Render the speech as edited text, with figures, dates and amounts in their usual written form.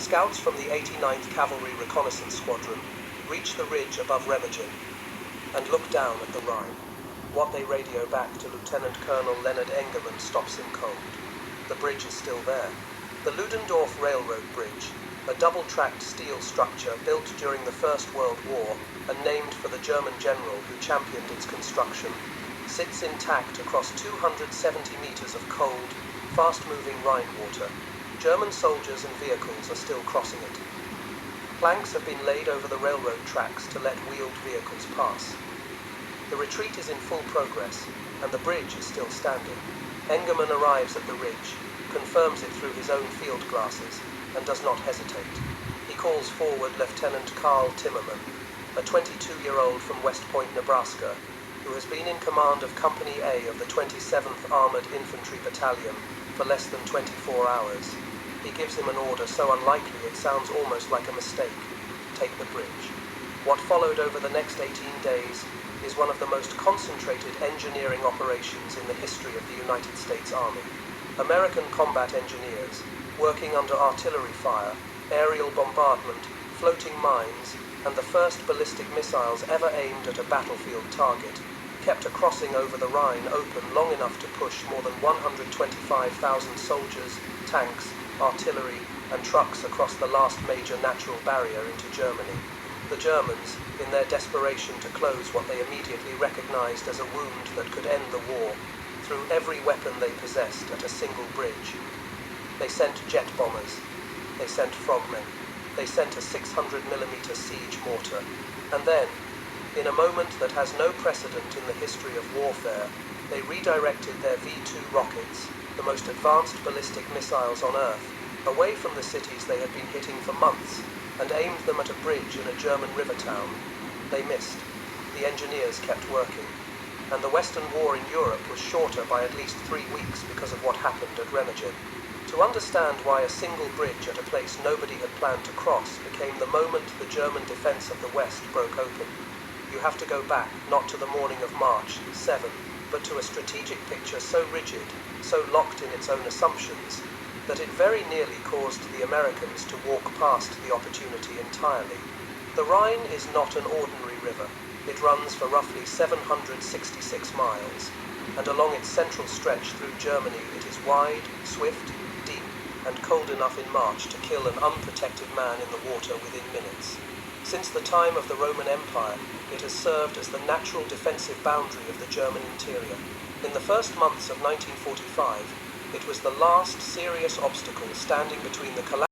scouts from the 89th Cavalry Reconnaissance Squadron reach the ridge above Remagen and look down at the Rhine. What they radio back to Lieutenant Colonel Leonard Engerman stops him cold. The bridge is still there. The Ludendorff Railroad Bridge, a double-tracked steel structure built during the First World War and named for the German general who championed its construction, sits intact across 270 meters of cold, fast-moving Rhine water. German soldiers and vehicles are still crossing it. Planks have been laid over the railroad tracks to let wheeled vehicles pass. The retreat is in full progress, and the bridge is still standing. Engerman arrives at the ridge, confirms it through his own field glasses, and does not hesitate. He calls forward Lieutenant Karl Timmermann, a 22-year-old from West Point, Nebraska, who has been in command of Company A of the 27th Armored Infantry Battalion for less than 24 hours. He gives him an order so unlikely it sounds almost like a mistake. Take the bridge. What followed over the next 18 days is one of the most concentrated engineering operations in the history of the United States Army. American combat engineers, working under artillery fire, aerial bombardment, floating mines, and the first ballistic missiles ever aimed at a battlefield target, kept a crossing over the Rhine open long enough to push more than 125,000 soldiers, tanks, artillery, and trucks across the last major natural barrier into Germany. The Germans, in their desperation to close what they immediately recognized as a wound that could end the war, threw every weapon they possessed at a single bridge. They sent jet bombers, they sent frogmen, they sent a 600mm siege mortar, and then, in a moment that has no precedent in the history of warfare, they redirected their V-2 rockets, the most advanced ballistic missiles on Earth, away from the cities they had been hitting for months, and aimed them at a bridge in a German river town. They missed. The engineers kept working, and the Western War in Europe was shorter by at least 3 weeks because of what happened at Remagen. To understand why a single bridge at a place nobody had planned to cross became the moment the German defense of the West broke open, you have to go back not to the morning of March 7, but to a strategic picture so rigid, so locked in its own assumptions, that it very nearly caused the Americans to walk past the opportunity entirely. The Rhine is not an ordinary river. It runs for roughly 766 miles, and along its central stretch through Germany it is wide, swift, deep, and cold enough in March to kill an unprotected man in the water within minutes. Since the time of the Roman Empire, it has served as the natural defensive boundary of the German interior. In the first months of 1945, it was the last serious obstacle standing between the collapse